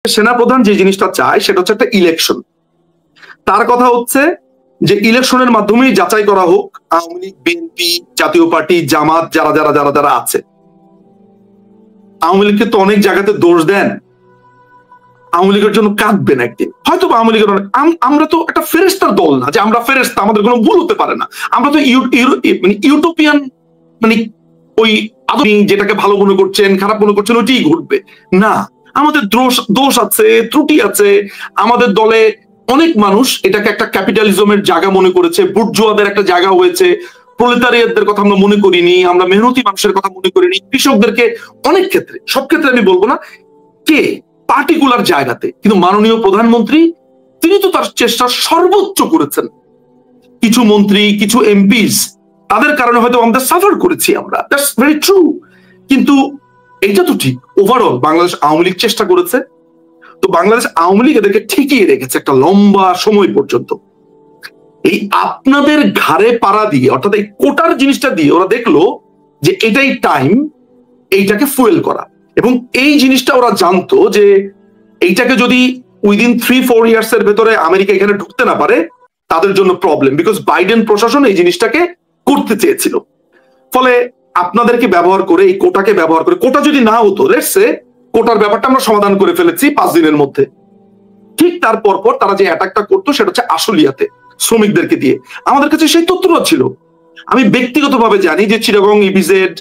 সেনাপ্রধান যে জিনিসটা চায় সেটা হচ্ছে একটা ইলেকশন। তার কথা হচ্ছে যে ইলেকশনের মাধ্যমেই যাচাই করা হোক আওয়ামী লীগ, বিএনপি, জাতীয় পার্টি, জামাত যারা যারা যারা যারা আছে। আওয়ামী লীগকে তো অনেক জায়গাতে দোষ দেন, আওয়ামী লীগের জন্য কাঁদবেন একদিন, হয়তো আওয়ামী লীগের অনেক, আমরা তো একটা ফেরেস্তার দল না যে আমরা ফেরেস্তা, আমাদের কোনো ভুল হতে পারে না। আমরা তো ইউটোপিয়ান, মানে ওই যেটাকে ভালো মনে করছেন খারাপ মনে করছেন ওইটাই ঘটবে না। আমাদের দোষ আছে, ত্রুটি আছে। আমাদের দলে অনেক মানুষ এটাকে একটা ক্যাপিটালিজমের জায়গা মনে করেছে, বুর্জোয়াদের একটা জায়গা হয়েছে। প্রলেতারিয়াতদের কথা আমরা মনে করিনি, আমরা মেহনতি মানুষের কথা মনে করিনি, কৃষকদেরকে অনেক ক্ষেত্রে, সব ক্ষেত্রে আমি বলবো না, কে পার্টিকুলার জায়গাতে। কিন্তু মাননীয় প্রধানমন্ত্রী তিনি তো তার চেষ্টা সর্বোচ্চ করেছেন। কিছু মন্ত্রী, কিছু এমপিস, তাদের কারণে হয়তো আমাদের সাফার করেছি আমরা, দ্যাটস ভেরি ট্রু। কিন্তু এটা তো ঠিক, ওভারঅল বাংলাদেশ আওয়ামী লীগ চেষ্টা করেছে, তো বাংলাদেশ আওয়ামী লীগ এদেরকে ঠেকিয়ে রেখেছে একটা লম্বা সময় পর্যন্ত। এই আপনাদের ঘাড়ে পাড়া দিয়ে, অর্থাৎ এই কোটার জিনিসটা দিয়ে ওরা দেখলো যে এটাই টাইম এইটাকে ফুয়েল করা। এবং এই জিনিসটা ওরা জানতো যে এইটাকে যদি উইদিন 3-4 ইয়ার্স এর ভেতরে আমেরিকা এখানে ঢুকতে না পারে তাদের জন্য প্রবলেম, বিকজ বাইডেন প্রশাসন এই জিনিসটাকে করতে চেয়েছিল। ফলে আপনাদেরকে ব্যবহার করে, এই কোটাকে ব্যবহার করে, কোটা যদি না হতো, লেটস সে কোটার ব্যাপারটা আমরা সমাধান করে ফেলেছি 5 দিনের মধ্যে, ঠিক তার পরপর তারা যে অ্যাটাকটা করতো সেটা হচ্ছে আশুলিয়াতে শ্রমিকদেরকে দিয়ে। আমাদের কাছে সেই তথ্যটা ছিল। আমি ব্যক্তিগতভাবে জানি যে চিটাগং, ইপিজেড,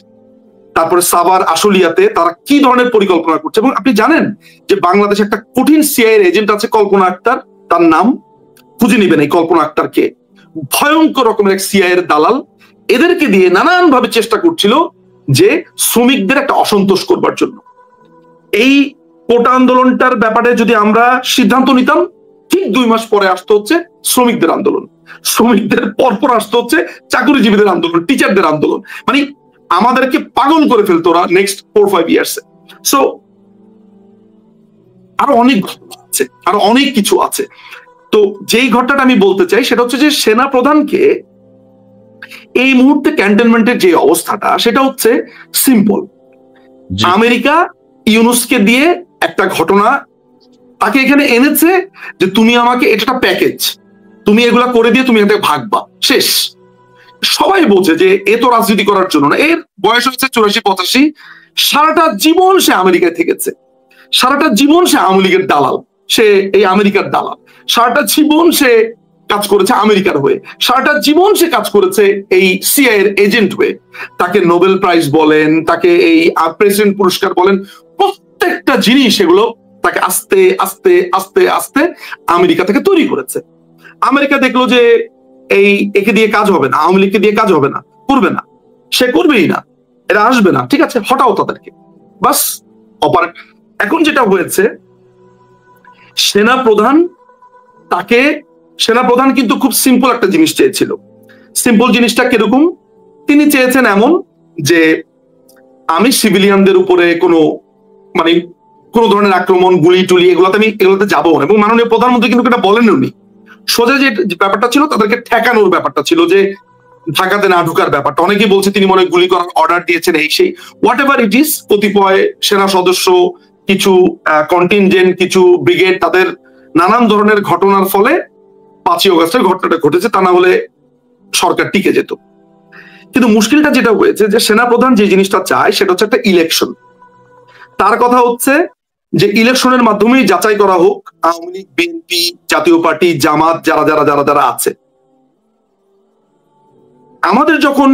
তারপরে সাভার, আশুলিয়াতে তারা কি ধরনের পরিকল্পনা করছে। এবং আপনি জানেন যে বাংলাদেশে একটা কঠিন সিআইএর এজেন্ট আছে, কল্পনা আক্তার, তার নাম খুঁজে নিবেন। এই কল্পনা আক্তারকে, ভয়ঙ্কর রকমের এক সিআইএর দালাল, এদেরকে দিয়ে নানান ভাবে চেষ্টা করছিল যে শ্রমিকদের একটা অসন্তোষ করবার জন্য। এই কোটা আন্দোলনটার ব্যাপারে যদি আমরা সিদ্ধান্ত নিতাম, ঠিক 2 মাস পরে আসতে হচ্ছে শ্রমিকদের আন্দোলন, শ্রমিকদের পরপর আসতে হচ্ছে চাকরিজীবীদের আন্দোলন, টিচারদের আন্দোলন। মানে আমাদেরকে পাগল করে ফেলতো ওরা নেক্সট 4-5 ইয়ার্স। সো আরো অনেক ঘটনা আছে, আরো অনেক কিছু আছে। তো যেই ঘটনাটা আমি বলতে চাই সেটা হচ্ছে যে সেনা প্রধানকে এই মুহূর্তে ক্যান্টনমেন্টের যে অবস্থাটা সেটা হচ্ছে সিম্পল। আমেরিকা ইউনুসকে দিয়ে একটা ঘটনা তাকে এখানে এনেছে যে তুমি আমাকে, এটা প্যাকেজ, তুমি এগুলা করে দিয়ে তুমি এখানে ভাগবা, শেষ। সবাই বলছে যে এ তো রাজনীতি করার জন্য না, এর বয়স হচ্ছে 84-85, সারাটা জীবন সে আমেরিকায় থেকেছে, সারাটা জীবন সে আওয়ামী লীগের দালাল, সে এই আমেরিকার দালাল, সারাটা জীবন সে কাজ করেছে আমেরিকার হয়ে, সারাটা জীবন সে কাজ করেছে এই সিআইএর এজেন্ট হয়ে। তাকে নোবেল প্রাইজ বলেন, তাকে এই প্রেসিডেন্ট পুরস্কার বলেন, প্রত্যেকটা জিনিস এগুলো তাকে আস্তে আস্তে আস্তে আস্তে আমেরিকা থেকে তৈরি করেছে। আমেরিকা দেখলো যে এই একে দিয়ে কাজ হবে না, আওয়ামী লীগকে দিয়ে কাজ হবে না, করবে না, সে করবেই না, এরা আসবে না, ঠিক আছে হটাও তাদেরকে, বাস অপারেট। এখন যেটা হয়েছে, সেনাপ্রধান কিন্তু খুব সিম্পল একটা জিনিস চেয়েছিল। সিম্পল জিনিসটা কিরকম? তিনি চেয়েছেন এমন যে আমি সিভিলিয়ানদের উপরে কোনো ধরনের আক্রমণ, গুলি টুলি এগুলোতে যাবো না। এবং মাননীয় প্রধানমন্ত্রী কিন্তু এটা বলেন উনি, সোজা যে ব্যাপারটা ছিল তাদেরকে ঠেকানোর ব্যাপারটা ছিল, যে ঢাকাতে না ঢুকার ব্যাপারটা। অনেকেই বলছে তিনি মনে গুলি করার অর্ডার দিয়েছেন, এই সেই হোয়াট এভার ইট ইজ। কতিপয় সেনা সদস্য, কিছু কন্টিনজেন্ট, কিছু ব্রিগেড, তাদের নানান ধরনের ঘটনার ফলে 5ই অগস্টের ঘটনাটা ঘটেছে, তা না হলে সরকার টিকে যেত। কিন্তু মুশকিলটা যেটা হয়েছে যে সেনাপ্রধান যে জিনিসটা চায় সেটা হচ্ছে একটা ইলেকশন। তার কথা হচ্ছে যে ইলেকশনের মাধ্যমেই যাচাই করা হোক আওয়ামী লীগ, বিএনপি, জাতীয় পার্টি, জামাত যারা যারা যারা যারা আছে। আমাদের যখন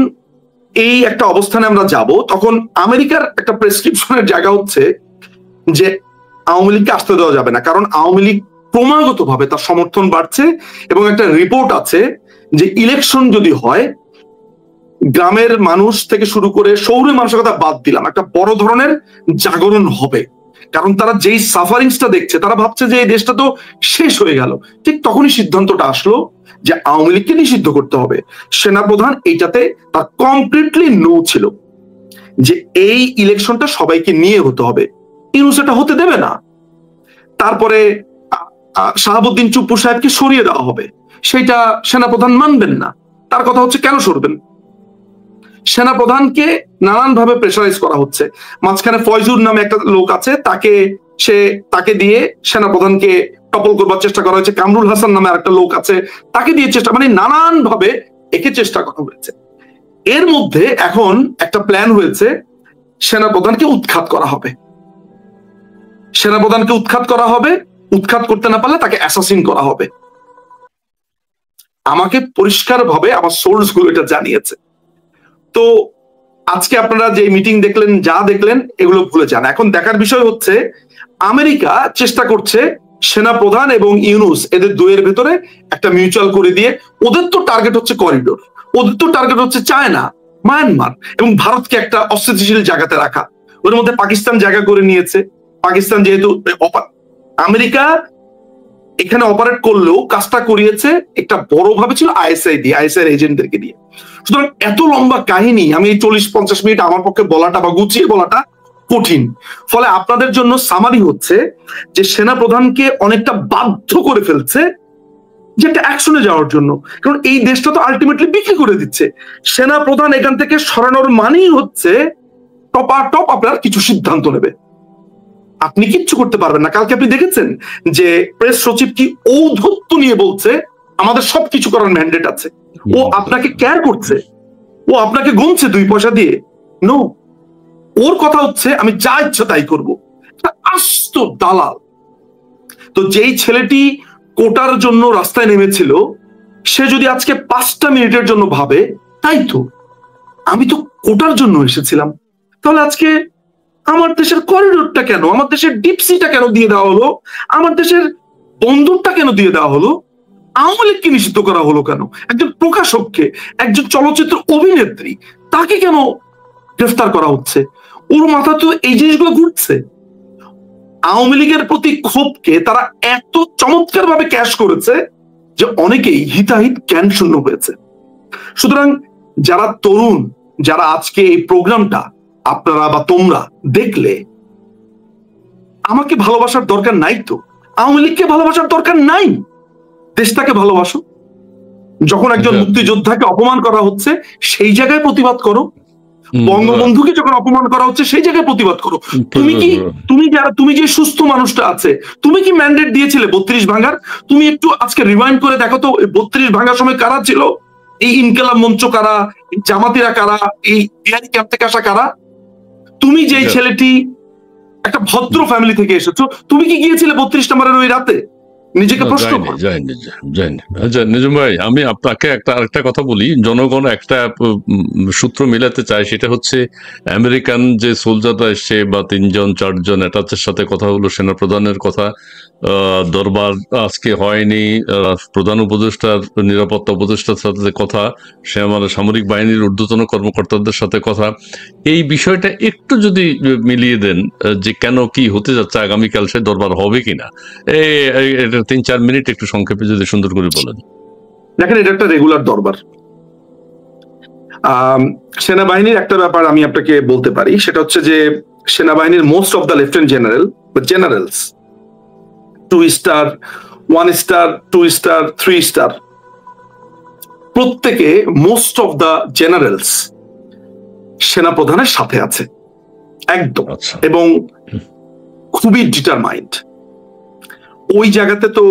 এই একটা অবস্থানে আমরা যাব, তখন আমেরিকার একটা প্রেসক্রিপশনের জায়গা হচ্ছে যে আওয়ামী লীগকে আসতে দেওয়া যাবে না, কারণ আওয়ামী লীগ ক্রমাগত ভাবে তার সমর্থন বাড়ছে। এবং একটা রিপোর্ট আছে যে ইলেকশন যদি হয়, গ্রামের মানুষ থেকে শুরু করে শহুরে মানুষের কথা বাদ দিলাম, একটা বড় ধরনের জাগরণ হবে। কারণ তারা যেই সাফারিংসটা দেখছে, তারা ভাবছে যে এই দেশটা তো শেষ হয়ে গেল। ঠিক তখনই সিদ্ধান্তটা আসলো যে আওয়ামী লীগকে নিষিদ্ধ করতে হবে। সেনাপ্রধান এইটাতে তার কমপ্লিটলি নো ছিল, যে এই ইলেকশনটা সবাইকে নিয়ে হতে হবে, ইউনুস এটা হতে দেবে না। তারপরে শাহাবুদ্দিন চুপ্পু সাহেবকে সরিয়ে দেওয়া হবে, সেটা সেনাপ্রধান মানবেন না। তার কথা হচ্ছে কেন সরবেন? সেনাপ্রধানকে নানান ভাবে প্রেসারাইজ করা হচ্ছে। মাঝখানে ফয়জুর নামে একটা লোক আছে, তাকে সে তাকে দিয়ে সেনাপ্রধানকে টপল করবার চেষ্টা করা হয়েছে। কামরুল হাসান নামে একটা লোক আছে, তাকে দিয়ে চেষ্টা, মানে নানান ভাবে একে চেষ্টা করা হয়েছে। এর মধ্যে এখন একটা প্ল্যান হয়েছে, সেনাপ্রধানকে উৎখাত করা হবে। সেনাপ্রধানকে উৎখাত করা হবে, উৎখাত করতে না পারলে তাকে অ্যাসাসিন করা হবে। আমাকে পরিষ্কার ভাবে আমার সোর্স গুলো এটা জানিয়েছে। তো আজকে আপনারা যে মিটিং দেখলেন, যা দেখলেন, এগুলো ভুলে যান। এখন দেখার বিষয় হচ্ছে আমেরিকা চেষ্টা করছে সেনাপ্রধান এবং ইউনুস এদের দুয়ের ভেতরে একটা মিউচুয়াল করে দিয়ে, ওদের তো টার্গেট হচ্ছে করিডোর, ওদের তো টার্গেট হচ্ছে চায়না, মায়ানমার এবং ভারতকে একটা অস্থিতিশীল জায়গাতে রাখা। ওর মধ্যে পাকিস্তান জায়গা করে নিয়েছে। পাকিস্তান যেহেতু আমেরিকা এখানে অপারেট করলেও কাজটা করিয়েছে একটা বড় ভাবে ছিল আইএসআই দিয়ে, আইএসআই এজেন্টদেরকে দিয়ে। সুতরাং এত লম্বা কাহিনী আমি এই 40-50 মিনিট আমার পক্ষে বলাটা বা গুছিয়ে বলাটা কঠিন। ফলে আপনাদের জন্য সামারি হচ্ছে যে সেনাপ্রধানকে অনেকটা বাধ্য করে ফেলছে যে একটা অ্যাকশনে যাওয়ার জন্য, কারণ এই দেশটা তো আলটিমেটলি বিক্রি করে দিচ্ছে। সেনাপ্রধান এখান থেকে সরানোর মানেই হচ্ছে টপ আপনার কিছু সিদ্ধান্ত নেবে, আপনি কিচ্ছু করতে পারবেন না। কালকে আপনি দেখেছেন যে প্রেস সচিব কি ঔদ্ধত্য নিয়ে বলছে আমাদের সবকিছু করার ম্যান্ডেট আছে। ও আপনাকে কেয়ার করছে, ও আপনাকে গুনছে 2 পয়সা দিয়ে? নো, ওর কথা হচ্ছে আমি যা ইচ্ছা তাই করবো। আস্ত দালাল। তো যেই ছেলেটি কোটার জন্য রাস্তায় নেমেছিল, সে যদি আজকে 5টা মিনিটের জন্য ভাবে তাই তো আমি তো কোটার জন্য এসেছিলাম, তাহলে আজকে আমার দেশের করিডোরটা কেন, আমার দেশের ডিপসিটা কেন দিয়ে দেওয়া হলো, আমার দেশের বন্দরটা কেন দিয়ে দেওয়া হলো, আওয়ামী লীগকে নিষিদ্ধ করা হলো কেন, একজন প্রকাশককে, একজন চলচ্চিত্র অভিনেত্রী, তাকে কেন গ্রেফতার করা হচ্ছে? ওর মাথা তো এই জিনিসগুলো ঘুরছে। আওয়ামী লীগের প্রতি ক্ষোভকে তারা এত চমৎকার ভাবে ক্যাশ করেছে যে অনেকেই হিতাহিত জ্ঞান শূন্য হয়েছে। সুতরাং যারা তরুণ, যারা আজকে এই প্রোগ্রামটা আপনারা বা তোমরা দেখলে, আমাকে ভালোবাসার দরকার নাই তো, আওয়ামী লীগকে ভালোবাসার দরকার নাই, দেশটাকে ভালোবাসো। যখন একজন মুক্তিযোদ্ধাকে অপমান করা হচ্ছে সেই জায়গায় প্রতিবাদ করো, বঙ্গবন্ধুকে যখন অপমান করা হচ্ছে সেই জায়গায় প্রতিবাদ করো। তুমি যে সুস্থ মানুষটা আছে, তুমি কি ম্যান্ডেট দিয়েছিলে 32 ভাঙার? তুমি একটু আজকে রিমাইন্ড করে দেখো তো 32 ভাঙার সময় কারা ছিল? এই ইনকিলাব মঞ্চ কারা, জামাতিরা কারা, এই বিহারি ক্যাম্প থেকে আসা কারা? তুমি যে ছেলেটি একটা ভদ্র ফ্যামিলি থেকে এসেছো, তুমি কি গিয়েছিলে 32 নম্বরের ওই রাতে? নিজেকে প্রশ্ন করো। আচ্ছা নিজুম ভাই, আমি আপনাকে আরেকটা কথা বলি, জনগণ একটা সূত্র মিলাতে চায়, সেটা হচ্ছে আমেরিকান যে সোলজাররা এসছে বা 3-4 জন অ্যাটাচের সাথে কথা হলো, সেনাপ্রধানের কথা, দরবার আজকে হয়নি, প্রধান উপদেষ্টার, নিরাপত্তা উপদেষ্টার সাথে কথা, সে আমাদের সামরিক বাহিনীর ঊর্ধ্বতন কর্মকর্তাদের সাথে কথা, এই বিষয়টা একটু যদি মিলিয়ে দেন যে কেন কি হতে যাচ্ছে আগামীকাল, সে দরবার হবে কিনা, এটা 3-4 মিনিট একটু সংক্ষেপে যদি সুন্দর করে বলেন। দেখেন, এটা একটা রেগুলার দরবার। সেনাবাহিনীর একটা ব্যাপার আমি আপনাকে বলতে পারি, সেটা হচ্ছে যে সেনাবাহিনীর most of the lieutenant general বা generals, 2 star, 1 star, 2 star, 3 star, প্রত্যেকে মোস্ট অফ দ্য জেনারেলস সেনাপ্রধানের সাথে আছে একদম, এবং খুবই ডিটারমাইন্ড। ওই জায়গাতে তো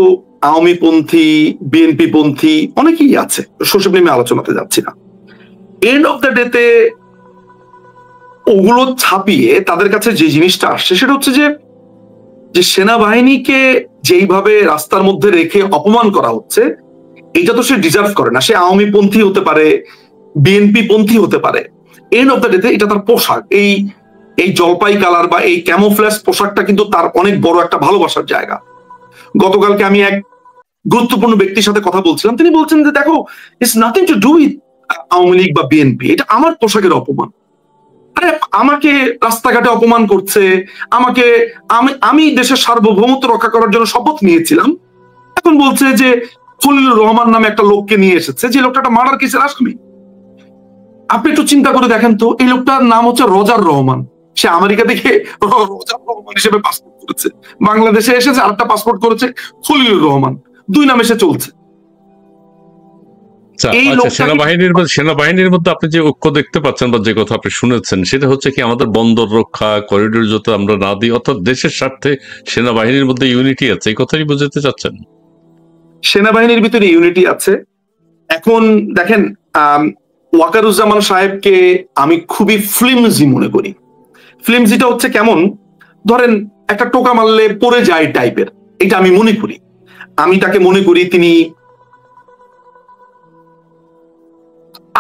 আওয়ামী পন্থী, বিএনপি পন্থী অনেকেই আছে, সচিব নিয়ে আলোচনাতে যাচ্ছি না। এন্ড অফ দ্য ডেতে ওগুলো ছাপিয়ে তাদের কাছে যে জিনিসটা আসছে সেটা হচ্ছে যে সেনাবাহিনীকে যেইভাবে রাস্তার মধ্যে রেখে অপমান করা হচ্ছে, এটা তো সে ডিজার্ভ করে না। সে আওয়ামী পন্থী হতে পারে, বিএনপি পন্থী হতে পারে, এন্ড অফ দ্য ডেতে এটা তার পোশাক। এই জলপাই কালার বা এই ক্যামোফ্ল্যাশ পোশাকটা কিন্তু তার অনেক বড় একটা ভালোবাসার জায়গা। গতকালকে আমি এক গুরুত্বপূর্ণ ব্যক্তির সাথে কথা বলছিলাম, তিনি বলছেন যে দেখো, it's nothing to do with Awami League বা বিএনপি, এটা আমার পোশাকের অপমান। আরে আমাকে রাস্তাঘাটে অপমান করছে, আমি দেশের সার্বভৌমত্ব রক্ষা করার জন্য শপথ নিয়েছিলাম, এখন বলছে যে খলিলুর রহমান নামে একটা লোককে নিয়ে এসেছে, যে লোকটা একটা মার্ডার কেসের আসামি। আপনি একটু চিন্তা করে দেখেন তো, এই লোকটার নাম হচ্ছে রজার রহমান, সে আমেরিকা থেকে রজার রহমান হিসেবে পাসপোর্ট করেছে, বাংলাদেশে এসেছে আরেকটা পাসপোর্ট করেছে খলিলুর রহমান, 2 নামে সে চলছে। এই আচ্ছা, লোকটাকে সেনাবাহিনীর মধ্যে আপনি যে ঐক্য দেখতে পাচ্ছেন বা যে কথা আপনি শুনেছেন, সেটা হচ্ছে কি আমাদের বন্দর রক্ষা, করিডোর যত আমরা না দিই, অর্থাৎ দেশের স্বার্থে সেনাবাহিনীর মধ্যে ইউনিটি আছে, এই কথাই বোঝাতে চাচ্ছেন? সেনাবাহিনীর ভিতরে ইউনিটি আছে। এখন দেখেন, ওয়াকারুজ্জামান সাহেবকে আমি খুবই ফ্লিমজি মনে করি। ফ্লিমজিটা হচ্ছে কেমন, ধরেন একটা টোকা মারলে পড়ে যায় টাইপের, এটা আমি মনে করি। আমি তাকে মনে করি তিনি,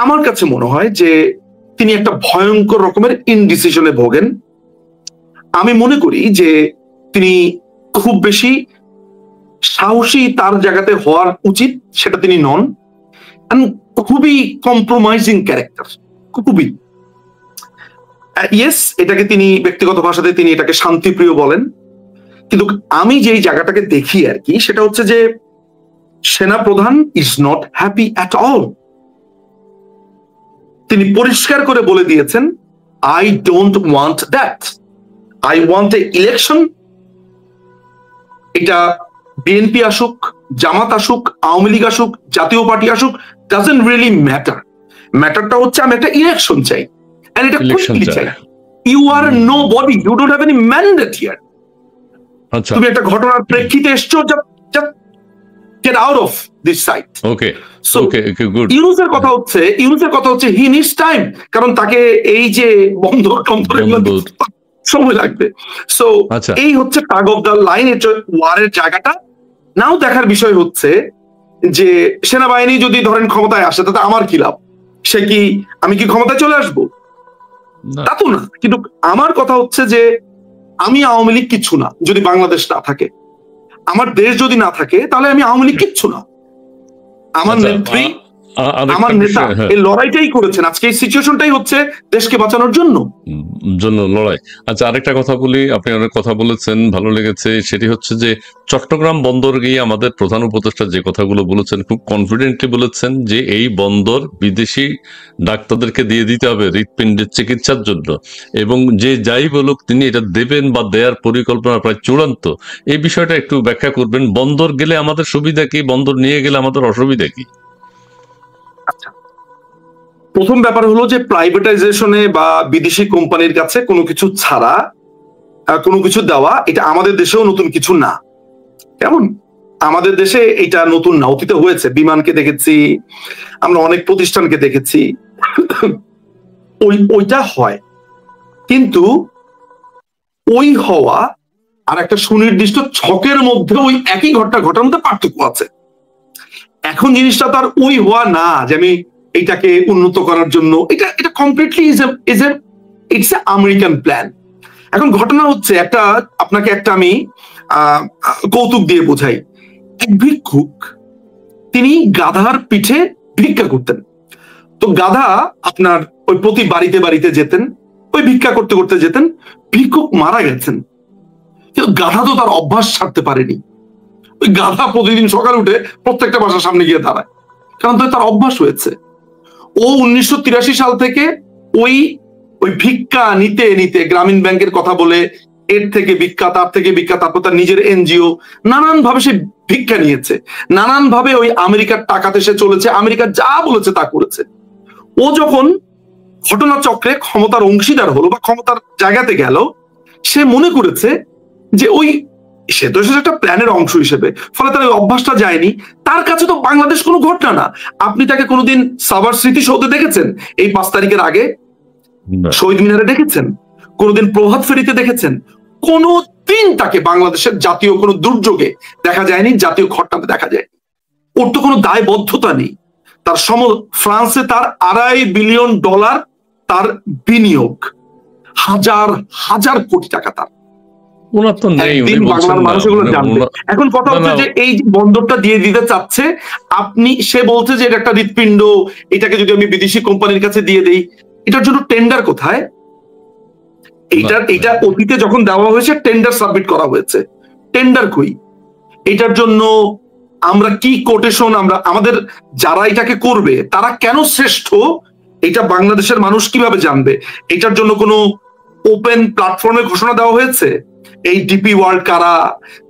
আমার কাছে মনে হয় যে তিনি একটা ভয়ঙ্কর রকমের ইনডিসিশনে ভোগেন। আমি মনে করি যে তিনি খুব বেশি সাহসী তার জায়গাতে হওয়ার উচিত, সেটা তিনি নন। খুবই কম্প্রোমাইজিং ক্যারেক্টার, খুবই। ইয়েস, এটাকে তিনি ব্যক্তিগত ভাষাতে তিনি এটাকে শান্তিপ্রিয় বলেন, কিন্তু আমি যেই জায়গাটাকে দেখি আর কি, সেটা হচ্ছে যে সেনাপ্রধান is not happy at all. তিনি পরিষ্কার করে বলে দিয়েছেন, I don't want that, I want a election. এটা বিএনপি আসুক, জামাত আসুক, আওয়ামী লীগ আসুক, জাতীয় পার্টি আসুক, ডাজন্ট রিয়েলি ম্যাটার। ম্যাটারটা হচ্ছে আমি একটা ইলেকশন চাই, এন্ড এটা কুইকলি চাই। You are nobody, you don't have any mandate here. তুমি একটা ঘটনার প্রেক্ষিতে এসছো, get out of this site. Okay. So, good. ইউনুসের কথা হচ্ছে he needs time, কারণ তাকে এই যে বন্দর সময় লাগবে। সো এই হচ্ছে টাগ অফ দ্য লাইন, ওয়ারের জায়গাটা। নাও দেখার বিষয় হচ্ছে যে সেনাবাহিনী যদি ধরেন ক্ষমতায় আসে, তাতে আমার কি লাভ? আমি কি ক্ষমতায় চলে আসবো? তা তো না। কিন্তু আমার কথা হচ্ছে যে আমি আওয়ামী লীগ কিচ্ছু না যদি বাংলাদেশ না থাকে, আমার দেশ যদি না থাকে, তাহলে আমি আওয়ামী লীগ কিচ্ছু না। আমার নেত্রী, আমার নেতা এই লড়াইটাই করেছেন, আজকে এই সিচুয়েশনটাই হচ্ছে দেশকে বাঁচানোর জন্য লড়াই। আচ্ছা, আরেকটা কথা বলি, আপনি অনেক কথা বলেছেন, ভালো লেগেছে। সেটি হচ্ছে যে চট্টগ্রাম বন্দর গিয়ে আমাদের প্রধান উপদেষ্টা যে কথাগুলো বলেছেন, খুব কনফিডেন্টলি বলেছেন যে এই বন্দর বিদেশি ডাক্তারদেরকে দিয়ে দিতে হবে হৃৎপিণ্ডের চিকিৎসার জন্য, এবং যে যাই বলুক তিনি এটা দেবেন বা দেওয়ার পরিকল্পনা প্রায় চূড়ান্ত। এই বিষয়টা একটু ব্যাখ্যা করবেন। বন্দর গেলে আমাদের সুবিধা কি, বন্দর নিয়ে গেলে আমাদের অসুবিধা কি? আচ্ছা, প্রথম ব্যাপার হলো যে প্রাইভেটাইজেশনে বা বিদেশি কোম্পানির কাছে কোনো কিছু ছাড়া কোনো কিছু দেওয়া, এটা আমাদের দেশেও নতুন কিছু না। কেমন, আমাদের দেশে এটা নতুন না, অতীতে হয়েছে। বিমানকে দেখেছি আমরা, অনেক প্রতিষ্ঠানকে দেখেছি, ওইটা হয়। কিন্তু ওই হওয়া আর একটা সুনির্দিষ্ট ছকের মধ্যে ওই একই ঘটনা ঘটার মধ্যে পার্থক্য আছে। এখন জিনিসটা তার ওই হওয়া না যে আমি এটাকে উন্নত করার জন্য, এটা completely it's a American plan. এখন ঘটনা হচ্ছে আপনাকে আমি কৌতুক দিয়ে বোঝাই। এক ভিক্ষুক, তিনি গাধার পিঠে ভিক্ষা করতেন। তো গাধা আপনার ওই প্রতি বাড়িতে বাড়িতে যেতেন, ওই ভিক্ষা করতে করতে যেতেন। ভিক্ষুক মারা গেছেন, কিন্তু গাধা তো তার অভ্যাস ছাড়তে পারেনি। ওই গাধা প্রতিদিন সকালে উঠে প্রত্যেকটা বাসার সামনে গিয়ে দাঁড়ায়, কারণ তার অভ্যাস হয়েছে। ও 1983 সাল থেকে ওই ভিক্ষা নিতে নিতে গ্রামীণ ব্যাংকের কথা বলে এর থেকে ভিক্ষা, তার থেকে ভিক্ষা, তারপর তার নিজের এনজিও, নানান ভাবে সে ভিক্ষা নিয়েছে, নানান ভাবে ওই আমেরিকার টাকাতে সে চলেছে, আমেরিকা যা বলেছে তা করেছে। ও যখন ঘটনাচক্রে ক্ষমতার অংশীদার হলো বা ক্ষমতার জায়গাতে গেল, সে মনে করেছে যে সে তো একটা প্ল্যানের অংশ হিসেবে, ফলে তার ওই অভ্যাসটা যায়নি। তার কাছে তো বাংলাদেশ কোনো ঘটনা না। আপনি তাকে কোনোদিন সাভার স্মৃতিসৌধে দেখেছেন এই 5 তারিখের আগে? শহীদ মিনারে দেখেছেন? কোনোদিন প্রভাত ফেরিতে দেখেছেন? কোনোদিন তাকে বাংলাদেশের জাতীয় কোনো দুর্যোগে দেখা যায়নি, জাতীয় ঘটনাতে দেখা যায়নি। ওর তো কোনো দায়বদ্ধতা নেই। তার ফ্রান্সে তার $2.5 বিলিয়ন তার বিনিয়োগ, হাজার হাজার কোটি টাকা তার। বাংলার মানুষ এগুলো জানবে। এখন কথা হচ্ছে যে এই যে বন্দরটা দিয়ে দিতে চাচ্ছে, সে বলছে যে এটা একটা হৃৎপিণ্ড, এটাকে যদি আমি বিদেশি কোম্পানির কাছে দিয়ে দেই, এটার জন্য টেন্ডার কোথায়? এটা অতীতে যখন দেওয়া হয়েছে টেন্ডার সাবমিট করা হয়েছে, টেন্ডার কই? এটার জন্য আমরা কি কোটেশন, আমাদের যারা এটাকে করবে তারা কেন শ্রেষ্ঠ, এটা বাংলাদেশের মানুষ কিভাবে জানবে? এটার জন্য কোনো ওপেন প্ল্যাটফর্মে ঘোষণা দেওয়া হয়েছে? এই ডিপি ওয়ার্ল্ড কারা,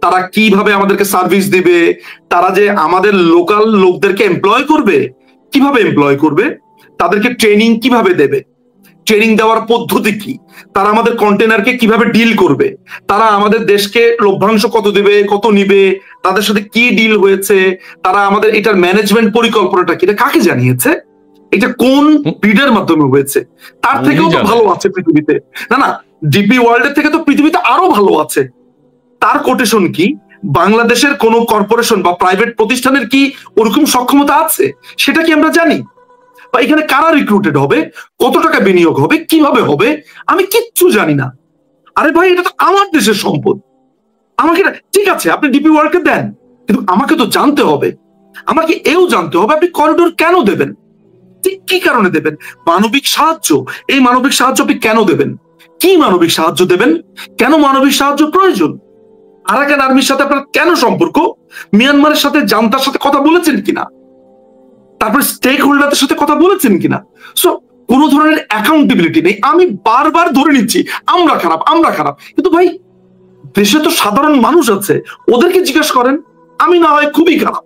তারা কিভাবে আমাদেরকে সার্ভিস দিবে, তারা যে আমাদের লোকাল লোকদেরকে এমপ্লয় করবে, কিভাবে এমপ্লয় করবে, তাদেরকে ট্রেনিং কিভাবে দেবে, ট্রেনিং দেওয়ার পদ্ধতি কি, তারা আমাদের কন্টেনারকে কিভাবে ডিল করবে, তারা আমাদের দেশকে লভ্যাংশ কত দেবে, কত নিবে, তাদের সাথে কি ডিল হয়েছে, তারা আমাদের এটার ম্যানেজমেন্ট পরিকল্পনাটা কি, এটা কাকে জানিয়েছে, এটা কোন বিডের মাধ্যমে হয়েছে, তার থেকেও তো ভালো আছে পৃথিবীতে। না না, ডিপি ওয়ার্ল্ডের থেকে তো পৃথিবীতে আরো ভালো আছে। তার কোটেশন কি, বাংলাদেশের কোন কর্পোরেশন বা প্রাইভেট প্রতিষ্ঠানের কি ওরকম সক্ষমতা আছে সেটা কি আমরা জানি? বা এখানে কারা রিক্রুটেড হবে, কত টাকা বিনিয়োগ হবে, কিভাবে হবে, আমি কিচ্ছু জানি না। আরে ভাই, এটা তো আমার দেশের সম্পদ, আমাকে ঠিক আছে আপনি ডিপি ওয়ার্ল্ডকে দেন, কিন্তু আমাকে তো জানতে হবে, আমাকে এও জানতে হবে আপনি করিডোর কেন দেবেন, ঠিক কি কারণে দেবেন, মানবিক সাহায্য, এই মানবিক সাহায্য আপনি কেন দেবেন, কি মানবিক সাহায্য দেবেন, কেন মানবিক সাহায্য প্রয়োজন, আরাকান আর্মির সাথে আপনার কেন সম্পর্ক, মিয়ানমারের সাথে জান্তার সাথে কথা বলেছেন কিনা, তারপর স্টেক হোল্ডারদের সাথে কথা বলেছেন কিনা। সো কোন ধরনের অ্যাকাউন্টেবিলিটি নেই। আমি বারবার ধরে নিচ্ছি আমরা খারাপ, আমরা খারাপ, কিন্তু ভাই দেশে তো সাধারণ মানুষ আছে, ওদেরকে জিজ্ঞেস করেন, আমি না হয় খুবই খারাপ,